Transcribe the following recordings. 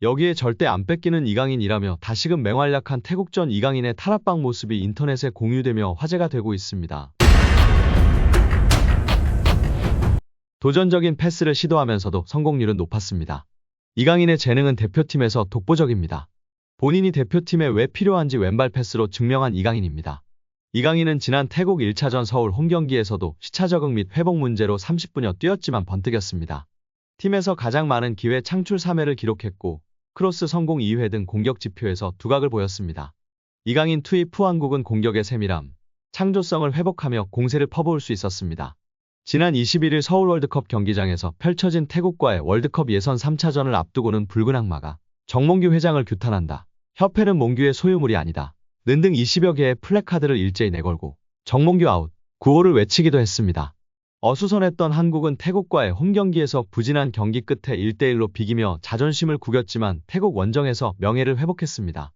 여기에 절대 안 뺏기는 이강인이라며 다시금 맹활약한 태국전 이강인의 탈압박 모습이 인터넷에 공유되며 화제가 되고 있습니다. 도전적인 패스를 시도하면서도 성공률은 높았습니다. 이강인의 재능은 대표팀에서 독보적입니다. 본인이 대표팀에 왜 필요한지 왼발 패스로 증명한 이강인입니다. 이강인은 지난 태국 1차전 서울 홈경기에서도 시차 적응 및 회복 문제로 30분여 뛰었지만 번뜩였습니다. 팀에서 가장 많은 기회 창출 3회를 기록했고 크로스 성공 2회 등 공격 지표에서 두각을 보였습니다. 이강인 투입 후 한국은 공격의 세밀함, 창조성을 회복하며 공세를 퍼부을 수 있었습니다. 지난 21일 서울 월드컵 경기장에서 펼쳐진 태국과의 월드컵 예선 3차전을 앞두고는 붉은 악마가 정몽규 회장을 규탄한다. 협회는 몽규의 소유물이 아니다. 는 등 20여 개의 플래카드를 일제히 내걸고 정몽규 아웃, 구호를 외치기도 했습니다. 어수선했던 한국은 태국과의 홈경기에서 부진한 경기 끝에 1대1로 비기며 자존심을 구겼지만 태국 원정에서 명예를 회복했습니다.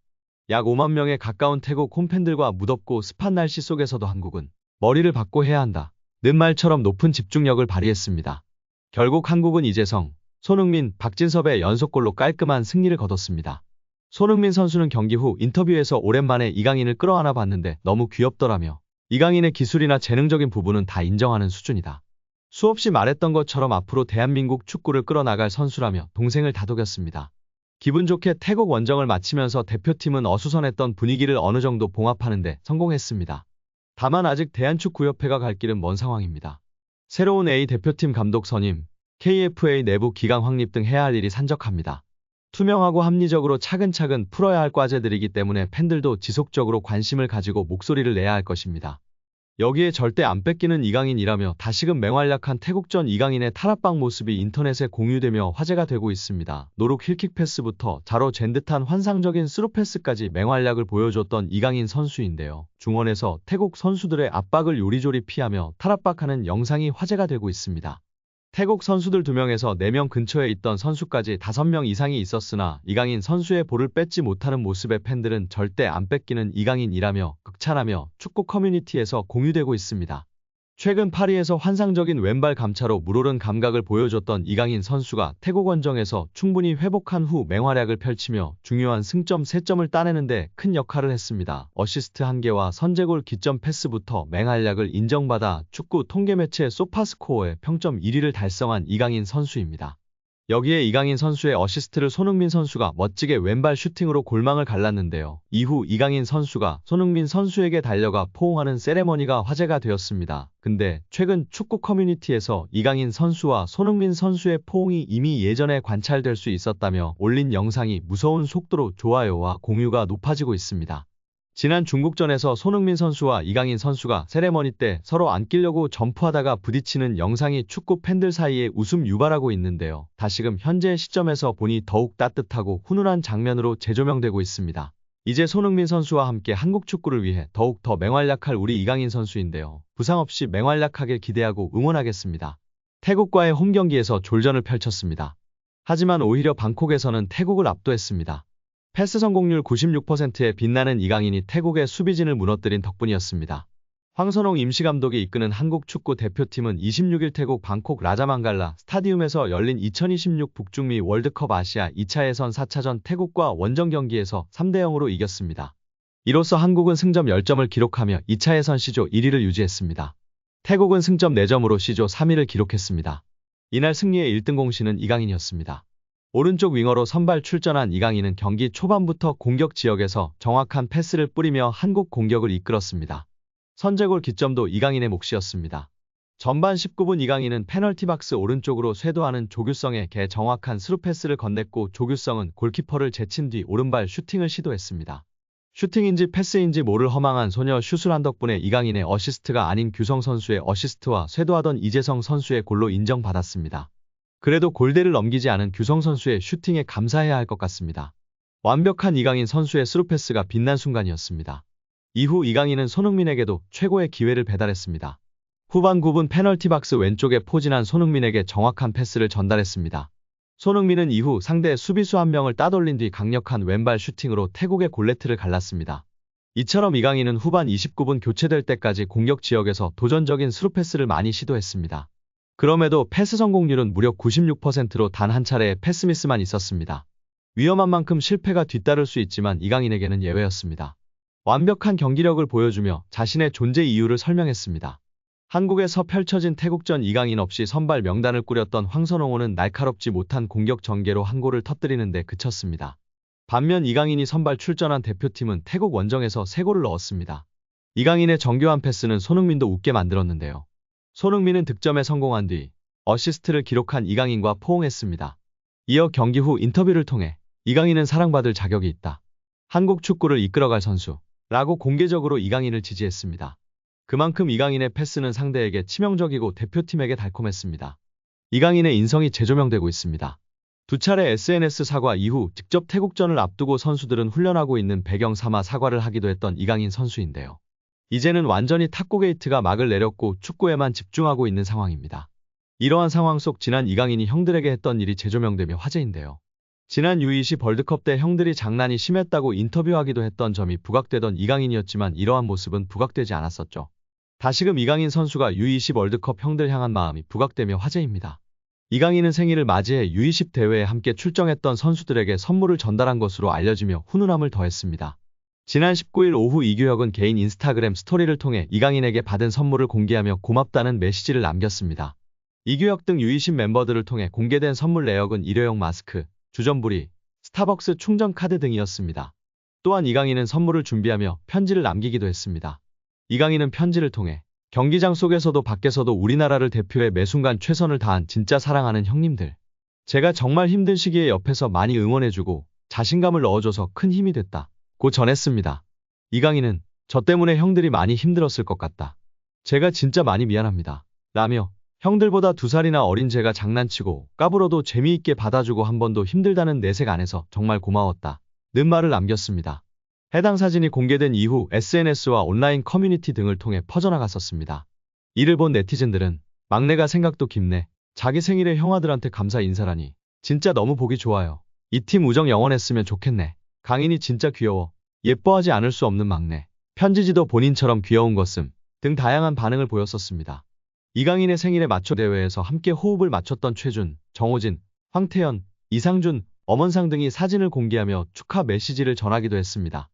약 5만 명에 가까운 태국 홈팬들과 무덥고 습한 날씨 속에서도 한국은 머리를 받고 해야 한다. 는 말처럼 높은 집중력을 발휘했습니다. 결국 한국은 이재성, 손흥민, 박진섭의 연속골로 깔끔한 승리를 거뒀습니다. 손흥민 선수는 경기 후 인터뷰에서 오랜만에 이강인을 끌어안아 봤는데 너무 귀엽더라며 이강인의 기술이나 재능적인 부분은 다 인정하는 수준이다. 수없이 말했던 것처럼 앞으로 대한민국 축구를 끌어나갈 선수라며 동생을 다독였습니다. 기분 좋게 태국 원정을 마치면서 대표팀은 어수선했던 분위기를 어느 정도 봉합하는 데 성공했습니다. 다만 아직 대한축구협회가 갈 길은 먼 상황입니다. 새로운 A 대표팀 감독 선임, KFA 내부 기강 확립 등 해야 할 일이 산적합니다. 투명하고 합리적으로 차근차근 풀어야 할 과제들이기 때문에 팬들도 지속적으로 관심을 가지고 목소리를 내야 할 것입니다. 여기에 절대 안 뺏기는 이강인이라며 다시금 맹활약한 태국전 이강인의 탈압박 모습이 인터넷에 공유되며 화제가 되고 있습니다. 노룩 힐킥 패스부터 자로 잰 듯한 환상적인 스루 패스까지 맹활약을 보여줬던 이강인 선수인데요. 중원에서 태국 선수들의 압박을 요리조리 피하며 탈압박하는 영상이 화제가 되고 있습니다. 태국 선수들 2명에서 4명 근처에 있던 선수까지 5명 이상이 있었으나 이강인 선수의 볼을 뺏지 못하는 모습에 팬들은 절대 안 뺏기는 이강인이라며 극찬하며 축구 커뮤니티에서 공유되고 있습니다. 최근 파리에서 환상적인 왼발 감차로 물오른 감각을 보여줬던 이강인 선수가 태국 원정에서 충분히 회복한 후 맹활약을 펼치며 중요한 승점 3점을 따내는데 큰 역할을 했습니다. 어시스트 1개와 선제골 기점 패스부터 맹활약을 인정받아 축구 통계 매체 소파스코어의 평점 1위를 달성한 이강인 선수입니다. 여기에 이강인 선수의 어시스트를 손흥민 선수가 멋지게 왼발 슈팅으로 골망을 갈랐는데요. 이후 이강인 선수가 손흥민 선수에게 달려가 포옹하는 세레머니가 화제가 되었습니다. 근데 최근 축구 커뮤니티에서 이강인 선수와 손흥민 선수의 포옹이 이미 예전에 관찰될 수 있었다며 올린 영상이 무서운 속도로 좋아요와 공유가 높아지고 있습니다. 지난 중국전에서 손흥민 선수와 이강인 선수가 세레머니 때 서로 안기려고 점프하다가 부딪히는 영상이 축구 팬들 사이에 웃음 유발하고 있는데요. 다시금 현재 시점에서 보니 더욱 따뜻하고 훈훈한 장면으로 재조명되고 있습니다. 이제 손흥민 선수와 함께 한국 축구를 위해 더욱 더 맹활약할 우리 이강인 선수인데요. 부상 없이 맹활약하길 기대하고 응원하겠습니다. 태국과의 홈경기에서 졸전을 펼쳤습니다. 하지만 오히려 방콕에서는 태국을 압도했습니다. 패스 성공률 96%에 빛나는 이강인이 태국의 수비진을 무너뜨린 덕분이었습니다. 황선홍 임시감독이 이끄는 한국 축구 대표팀은 26일 태국 방콕 라자망갈라 스타디움에서 열린 2026 북중미 월드컵 아시아 2차 예선 4차전 태국과 원정 경기에서 3대0으로 이겼습니다. 이로써 한국은 승점 10점을 기록하며 2차 예선 C조 1위를 유지했습니다. 태국은 승점 4점으로 C조 3위를 기록했습니다. 이날 승리의 1등 공신은 이강인이었습니다. 오른쪽 윙어로 선발 출전한 이강인은 경기 초반부터 공격 지역에서 정확한 패스를 뿌리며 한국 공격을 이끌었습니다. 선제골 기점도 이강인의 몫이었습니다. 전반 19분 이강인은 페널티 박스 오른쪽으로 쇄도하는 조규성에게 정확한 스루 패스를 건넸고 조규성은 골키퍼를 제친 뒤 오른발 슈팅을 시도했습니다. 슈팅인지 패스인지 모를 허망한 소녀 슛을 한 덕분에 이강인의 어시스트가 아닌 규성 선수의 어시스트와 쇄도하던 이재성 선수의 골로 인정받았습니다. 그래도 골대를 넘기지 않은 규성 선수의 슈팅에 감사해야 할 것 같습니다. 완벽한 이강인 선수의 스루패스가 빛난 순간이었습니다. 이후 이강인은 손흥민에게도 최고의 기회를 배달했습니다. 후반 9분 페널티 박스 왼쪽에 포진한 손흥민에게 정확한 패스를 전달했습니다. 손흥민은 이후 상대 수비수 1명을 따돌린 뒤 강력한 왼발 슈팅으로 태국의 골네트를 갈랐습니다. 이처럼 이강인은 후반 29분 교체될 때까지 공격 지역에서 도전적인 스루패스를 많이 시도했습니다. 그럼에도 패스 성공률은 무려 96%로 단 한 차례의 패스미스만 있었습니다. 위험한 만큼 실패가 뒤따를 수 있지만 이강인에게는 예외였습니다. 완벽한 경기력을 보여주며 자신의 존재 이유를 설명했습니다. 한국에서 펼쳐진 태국전 이강인 없이 선발 명단을 꾸렸던 황선홍호는 날카롭지 못한 공격 전개로 한 골을 터뜨리는 데 그쳤습니다. 반면 이강인이 선발 출전한 대표팀은 태국 원정에서 3골을 넣었습니다. 이강인의 정교한 패스는 손흥민도 웃게 만들었는데요. 손흥민은 득점에 성공한 뒤 어시스트를 기록한 이강인과 포옹했습니다. 이어 경기 후 인터뷰를 통해 이강인은 사랑받을 자격이 있다. 한국 축구를 이끌어갈 선수라고 공개적으로 이강인을 지지했습니다. 그만큼 이강인의 패스는 상대에게 치명적이고 대표팀에게 달콤했습니다. 이강인의 인성이 재조명되고 있습니다. 두 차례 SNS 사과 이후 직접 태국전을 앞두고 선수들은 훈련하고 있는 배경 삼아 사과를 하기도 했던 이강인 선수인데요. 이제는 완전히 탁구 게이트가 막을 내렸고 축구에만 집중하고 있는 상황입니다. 이러한 상황 속 지난 이강인이 형들에게 했던 일이 재조명되며 화제인데요. 지난 U20 월드컵 때 형들이 장난이 심했다고 인터뷰하기도 했던 점이 부각되던 이강인이었지만 이러한 모습은 부각되지 않았었죠. 다시금 이강인 선수가 U20 월드컵 형들 향한 마음이 부각되며 화제입니다. 이강인은 생일을 맞이해 U20 대회에 함께 출정했던 선수들에게 선물을 전달한 것으로 알려지며 훈훈함을 더했습니다. 지난 19일 오후 이규혁은 개인 인스타그램 스토리를 통해 이강인에게 받은 선물을 공개하며 고맙다는 메시지를 남겼습니다. 이규혁 등 U20 멤버들을 통해 공개된 선물 내역은 일회용 마스크, 주전부리, 스타벅스 충전 카드 등이었습니다. 또한 이강인은 선물을 준비하며 편지를 남기기도 했습니다. 이강인은 편지를 통해 경기장 속에서도 밖에서도 우리나라를 대표해 매순간 최선을 다한 진짜 사랑하는 형님들. 제가 정말 힘든 시기에 옆에서 많이 응원해주고 자신감을 넣어줘서 큰 힘이 됐다. 고 전했습니다. 이강인은 저 때문에 형들이 많이 힘들었을 것 같다. 제가 진짜 많이 미안합니다. 라며 형들보다 2살이나 어린 제가 장난치고 까불어도 재미있게 받아주고 한 번도 힘들다는 내색 안 해서 정말 고마웠다. 는 말을 남겼습니다. 해당 사진이 공개된 이후 SNS와 온라인 커뮤니티 등을 통해 퍼져나갔었습니다. 이를 본 네티즌들은 막내가 생각도 깊네. 자기 생일에 형아들한테 감사 인사라니. 진짜 너무 보기 좋아요. 이 팀 우정 영원했으면 좋겠네. 강인이 진짜 귀여워. 예뻐하지 않을 수 없는 막내. 편지지도 본인처럼 귀여운 것음 등 다양한 반응을 보였었습니다. 이강인의 생일에 맞춰 대회에서 함께 호흡을 맞췄던 최준, 정호진, 황태현, 이상준, 엄원상 등이 사진을 공개하며 축하 메시지를 전하기도 했습니다.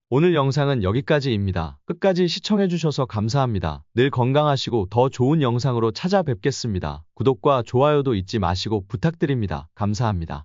오늘 영상은 여기까지입니다. 끝까지 시청해주셔서 감사합니다. 늘 건강하시고 더 좋은 영상으로 찾아뵙겠습니다. 구독과 좋아요도 잊지 마시고 부탁드립니다. 감사합니다.